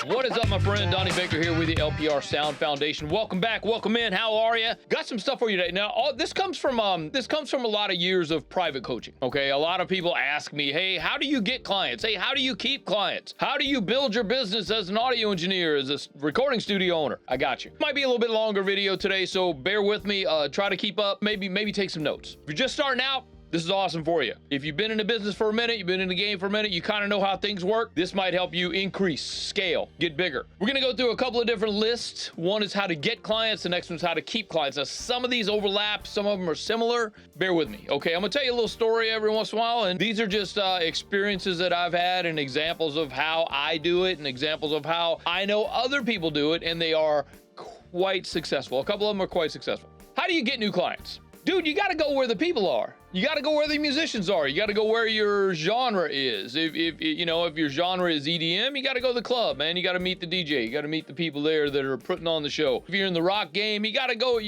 What is up, my friend? Donnie Baker here with the LPR Sound Foundation. Welcome back. Welcome in. How are you? Got some stuff for you today. Now, this comes from a lot of years of private coaching. Okay, a lot of people ask me, hey, how do you get clients? Hey, how do you keep clients? How do you build your business as an audio engineer, as a recording studio owner? I got you. Might be a little bit longer video today, so bear with me. Try to keep up. Maybe take some notes. If you're just starting out, this is awesome for you. If you've been in the business for a minute, you've been in the game for a minute, you kind of know how things work, this might help you increase, scale, get bigger. We're gonna go through a couple of different lists. One is how to get clients, the next one's how to keep clients. Now, some of these overlap, some of them are similar. Bear with me, okay? I'm gonna tell you a little story every once in a while, and these are just experiences that I've had and examples of how I do it and examples of how I know other people do it, and they are quite successful. A couple of them are quite successful. How do you get new clients? Dude, you gotta go where the people are. You gotta go where the musicians are. You gotta go where your genre is. If your genre is EDM, you gotta go to the club, man. You gotta meet the DJ. You gotta meet the people there that are putting on the show. If you're in the rock game, you gotta go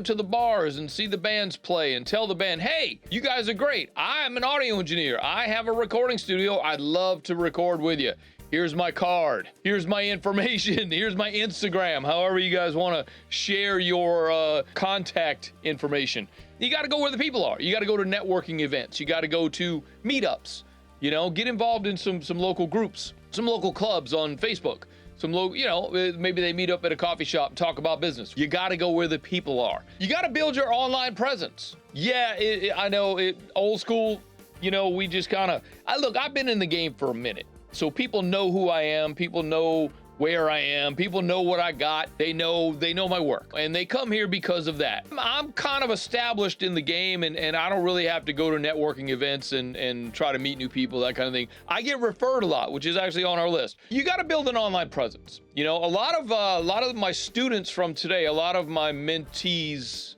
to the bars and see the bands play and tell the band, hey, you guys are great. I'm an audio engineer. I have a recording studio. I'd love to record with you. Here's my card. Here's my information. Here's my Instagram. However you guys want to share your contact information. You got to go where the people are. You got to go to networking events. You got to go to meetups. You know, get involved in some local groups, some local clubs on Facebook. Some local, maybe they meet up at a coffee shop and talk about business. You got to go where the people are. You got to build your online presence. Yeah, I know, old school. We just kind of. I've been in the game for a minute. So people know who I am, people know where I am, people know what I got, they know my work, and they come here because of that. I'm kind of established in the game, and I don't really have to go to networking events and try to meet new people, that kind of thing. I get referred a lot, which is actually on our list. You got to build an online presence. A lot of my students from today, a lot of my mentees,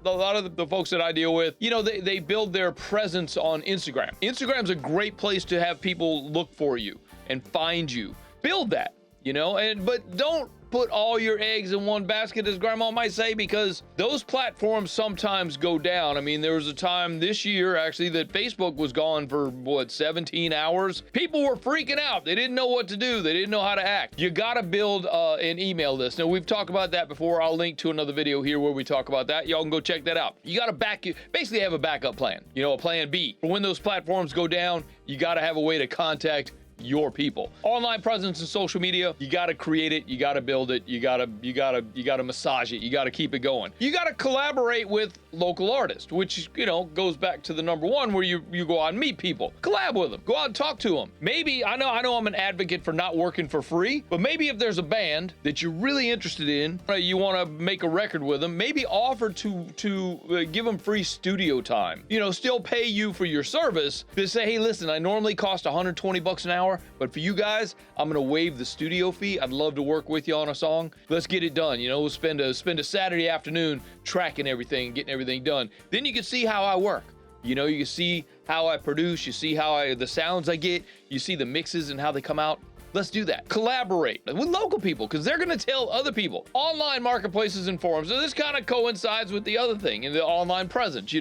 a lot of the folks that I deal with, they build their presence on Instagram. Instagram's a great place to have people look for you and find you. Build that, but don't put all your eggs in one basket, as grandma might say, because those platforms sometimes go down. I mean, there was a time this year, actually, that Facebook was gone for, 17 hours? People were freaking out. They didn't know what to do. They didn't know how to act. You got to build an email list. Now, we've talked about that before. I'll link to another video here where we talk about that. Y'all can go check that out. You got to basically have a backup plan, a plan B. When those platforms go down, you got to have a way to contact your people. Online presence in social media, you got to create it, you got to build it, you got to massage it, you got to keep it going. You got to collaborate with local artists, which goes back to the number one, where you go out and meet people, collab with them, go out and talk to them. Maybe I know I'm an advocate for not working for free, but maybe if there's a band that you're really interested in, you want to make a record with them, maybe offer to give them free studio time. Still pay you for your service, to say, hey, listen, I normally cost $120 an hour, but for you guys, I'm gonna waive the studio fee. I'd love to work with you on a song. Let's get it done. We'll spend a Saturday afternoon tracking everything, getting everything done. Then you can see how I work. You can see how I produce. You see how the sounds I get. You see the mixes and how they come out. Let's do that. Collaborate with local people, because they're going to tell other people. Online marketplaces and forums. So this kind of coincides with the other thing in the online presence,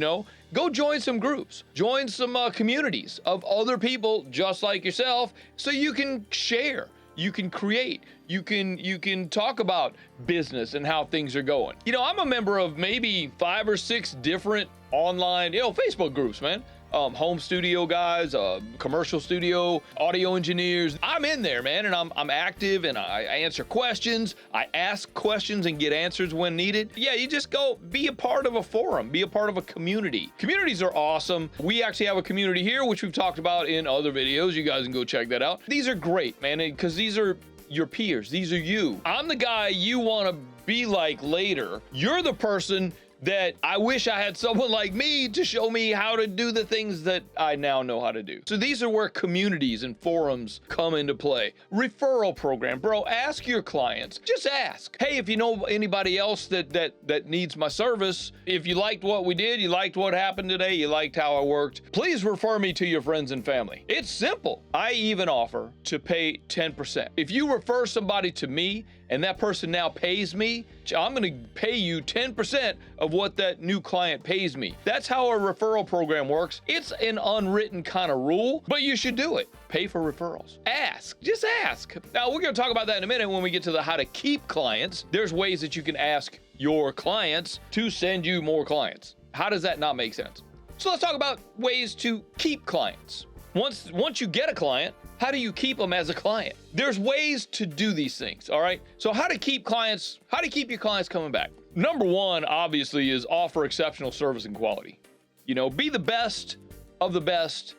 Go join some groups. Join some communities of other people just like yourself, so you can share. You can create. You can talk about business and how things are going. I'm a member of maybe 5 or 6 different online, Facebook groups, man. Home studio guys, commercial studio, audio engineers. I'm in there, man, and I'm active, and I answer questions. I ask questions and get answers when needed. Yeah, you just go be a part of a forum, be a part of a community. Communities are awesome. We actually have a community here, which we've talked about in other videos. You guys can go check that out. These are great, man, because these are your peers. These are you. I'm the guy you want to be like later. You're the person that I wish I had someone like me to show me how to do the things that I now know how to do. So these are where communities and forums come into play. Referral program, bro, ask your clients. Just ask. Hey, if you know anybody else that needs my service, if you liked what we did, you liked what happened today, you liked how I worked, please refer me to your friends and family. It's simple. I even offer to pay 10%. If you refer somebody to me, and that person now pays me, I'm going to pay you 10% of what that new client pays me. That's how a referral program works. It's an unwritten kind of rule, but you should do it. Pay for referrals. Ask. Just ask. Now, we're going to talk about that in a minute when we get to the how to keep clients. There's ways that you can ask your clients to send you more clients. How does that not make sense? So let's talk about ways to keep clients. Once you get a client, how do you keep them as a client? There's ways to do these things, all right? So how to keep your clients coming back? Number one, obviously, is offer exceptional service and quality. You know, be the best of the best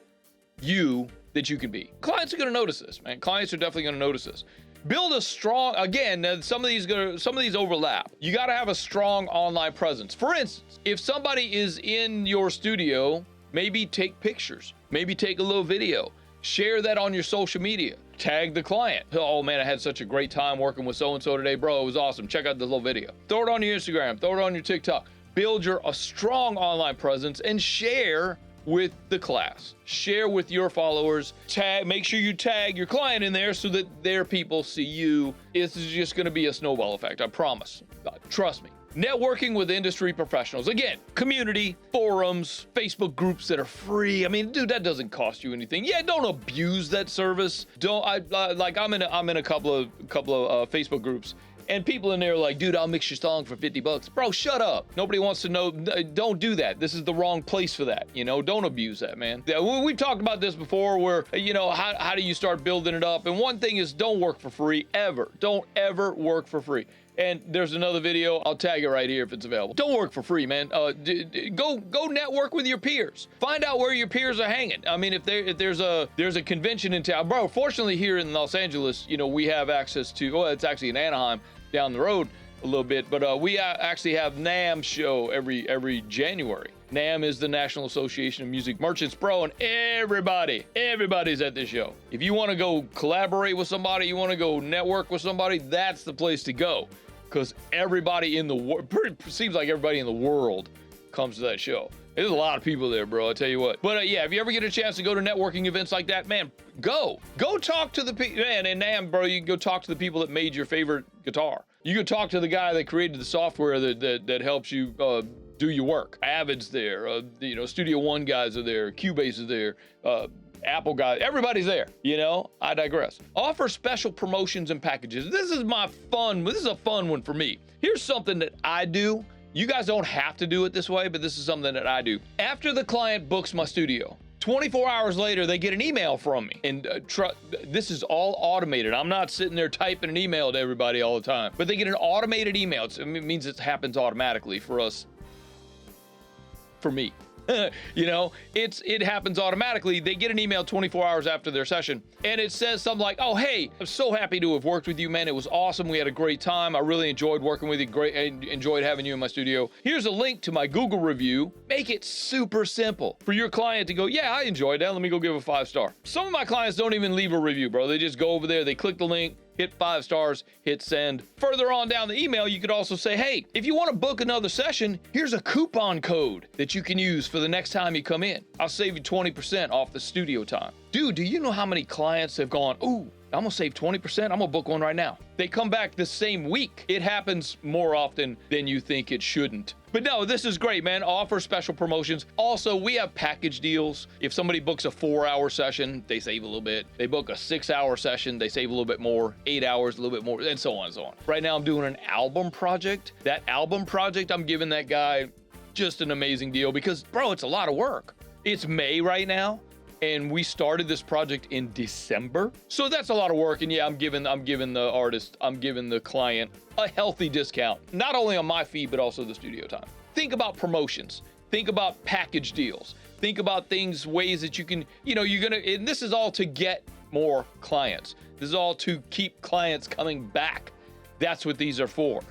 you that you can be. Clients are going to notice this, man. Clients are definitely going to notice this. Build a strong, again, some of these overlap. You got to have a strong online presence. For instance, if somebody is in your studio, maybe take pictures, maybe take a little video, share that on your social media, tag the client. Oh man, I had such a great time working with so-and-so today, bro. It was awesome. Check out this little video. Throw it on your Instagram, throw it on your TikTok. Build a strong online presence and share with the class. Share with your followers. Make sure you tag your client in there so that their people see you. This is just going to be a snowball effect. I promise. Trust me. Networking with industry professionals. Again, community, forums, Facebook groups that are free. I mean, dude, that doesn't cost you anything. Yeah, don't abuse that service. I'm in a couple of Facebook groups. And people in there are like, dude, I'll mix your song for $50. Bro, shut up. Nobody wants to know. Don't do that. This is the wrong place for that. You know, don't abuse that, man. We've talked about this before where, you know, how do you start building it up? And one thing is don't work for free ever. Don't ever work for free. And there's another video. I'll tag it right here if it's available. Don't work for free, man. Go network with your peers. Find out where your peers are hanging. I mean, if there's a convention in town, bro. Fortunately, here in Los Angeles, you know, we have access to. Well, it's actually in Anaheim, down the road a little bit, but we actually have NAMM show every January. NAMM is the National Association of Music Merchants, bro, and everybody's at this show. If you want to go collaborate with somebody, you want to go network with somebody, that's the place to go. Because everybody in the world, seems like everybody in the world comes to that show. There's a lot of people there, bro, I tell you what. But yeah, if you ever get a chance to go to networking events like that, man, go talk to the people. Man, and NAMM, bro, you can go talk to the people that made your favorite guitar. You can talk to the guy that created the software that helps you do your work. Avid's there, you know, Studio One guys are there, Cubase is there, Apple guys, everybody's there, you know. I digress. Offer special promotions and packages. This is a fun one for me. Here's something that I do. You guys don't have to do it this way, but this is something that I do. After the client books my studio, 24 hours later, they get an email from me. And this is all automated. I'm not sitting there typing an email to everybody all the time, but they get an automated email. It means it happens automatically for us, for me. You know, it happens automatically. They get an email 24 hours after their session, and it says something like, oh, hey, I'm so happy to have worked with you, man. It was awesome. We had a great time. I really enjoyed working with you. Enjoyed having you in my studio. Here's a link to my Google review. Make it super simple for your client to go, yeah, I enjoyed that. Let me go give a 5-star. Some of my clients don't even leave a review, bro. They just go over there, they click the link, hit 5 stars, hit send. Further on down the email, you could also say, hey, if you want to book another session, here's a coupon code that you can use for the next time you come in. I'll save you 20% off the studio time. Dude, do you know how many clients have gone, ooh, I'm gonna save 20%, I'm gonna book one right now. They come back the same week. It happens more often than you think it shouldn't. But no, this is great, man. Offer special promotions. Also, we have package deals. If somebody books a 4-hour session, they save a little bit. They book a 6-hour session, they save a little bit more. 8 hours, a little bit more, and so on and so on. Right now, I'm doing an album project. That album project, I'm giving that guy just an amazing deal because, bro, it's a lot of work. It's May right now, and we started this project in December. So that's a lot of work. And yeah, I'm giving the artist, I'm giving the client a healthy discount, not only on my fee, but also the studio time. Think about promotions. Think about package deals. Think about ways that you can, you know, and this is all to get more clients. This is all to keep clients coming back. That's what these are for.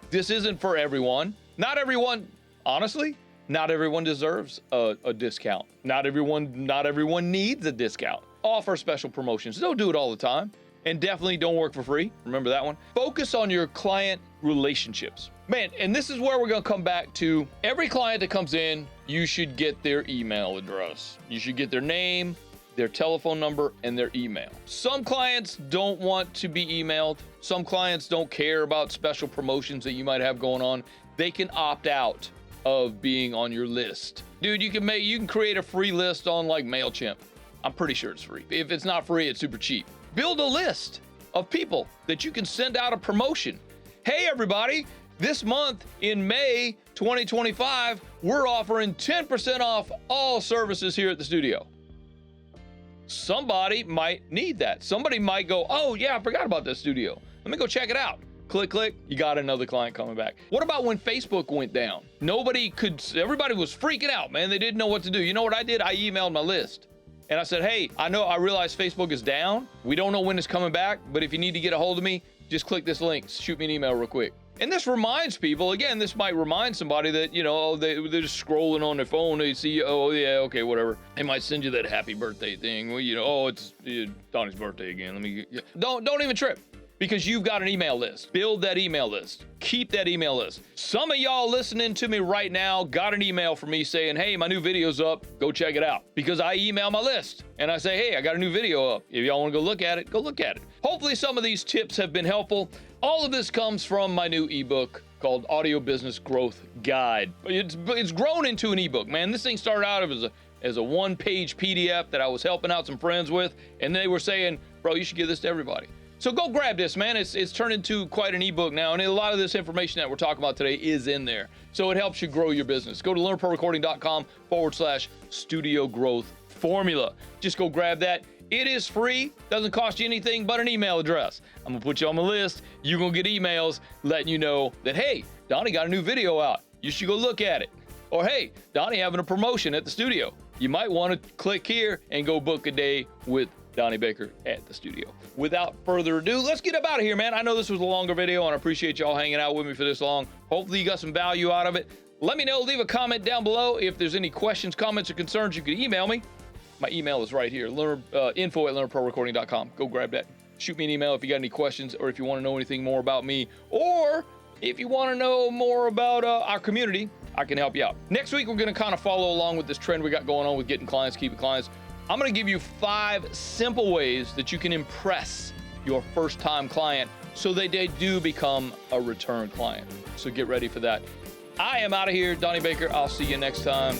This isn't for everyone. Not everyone, honestly, not everyone deserves a discount. Not everyone needs a discount. Offer special promotions. Don't do it all the time. And definitely don't work for free. Remember that one. Focus on your client relationships. Man, and this is where we're going to come back to every client that comes in, you should get their email address. You should get their name, their telephone number, and their email. Some clients don't want to be emailed. Some clients don't care about special promotions that you might have going on. They can opt out of being on your list. Dude, you can create a free list on like MailChimp. I'm pretty sure it's free. If it's not free, it's super cheap. Build a list of people that you can send out a promotion. Hey everybody, this month in May 2025, we're offering 10% off all services here at the studio. Somebody might need that. Somebody might go, oh yeah, I forgot about this studio. Let me go check it out. Click, click, you got another client coming back. What about when Facebook went down? Everybody was freaking out, man. They didn't know what to do. You know what I did? I emailed my list. And I said, hey, I realize Facebook is down. We don't know when it's coming back, but if you need to get a hold of me, just click this link, shoot me an email real quick. And this reminds people, again, this might remind somebody that, they're just scrolling on their phone. They see, oh yeah, okay, whatever. They might send you that happy birthday thing. Well, it's Donnie's birthday again. Don't even trip. Because you've got an email list. Build that email list. Keep that email list. Some of y'all listening to me right now got an email from me saying, hey, my new video's up. Go check it out. Because I email my list and I say, hey, I got a new video up. If y'all want to go look at it, go look at it. Hopefully some of these tips have been helpful. All of this comes from my new ebook called Audio Business Growth Guide. It's grown into an ebook, man. This thing started out as a one-page PDF that I was helping out some friends with, and they were saying, bro, you should give this to everybody. So go grab this, man. It's turned into quite an ebook now, and a lot of this information that we're talking about today is in there. So it helps you grow your business. Go to learnprorecording.com/studio growth formula. Just go grab that. It is free, doesn't cost you anything but an email address. I'm gonna put you on the list. You're gonna get emails letting you know that, hey, Donnie got a new video out. You should go look at it. Or hey, Donnie having a promotion at the studio. You might want to click here and go book a day with Donnie Baker at the studio. Without further ado, let's get up out of here, man. I know this was a longer video and I appreciate y'all hanging out with me for this long. Hopefully you got some value out of it. Let me know, leave a comment down below. If there's any questions, comments, or concerns, you can email me. My email is right here, info@learnprorecording.com. Go grab that. Shoot me an email if you got any questions or if you want to know anything more about me, or if you want to know more about our community, I can help you out. Next week, we're going to kind of follow along with this trend we got going on with getting clients, keeping clients. I'm going to give you 5 simple ways that you can impress your first-time client so that they do become a return client. So get ready for that. I am out of here, Donnie Baker. I'll see you next time.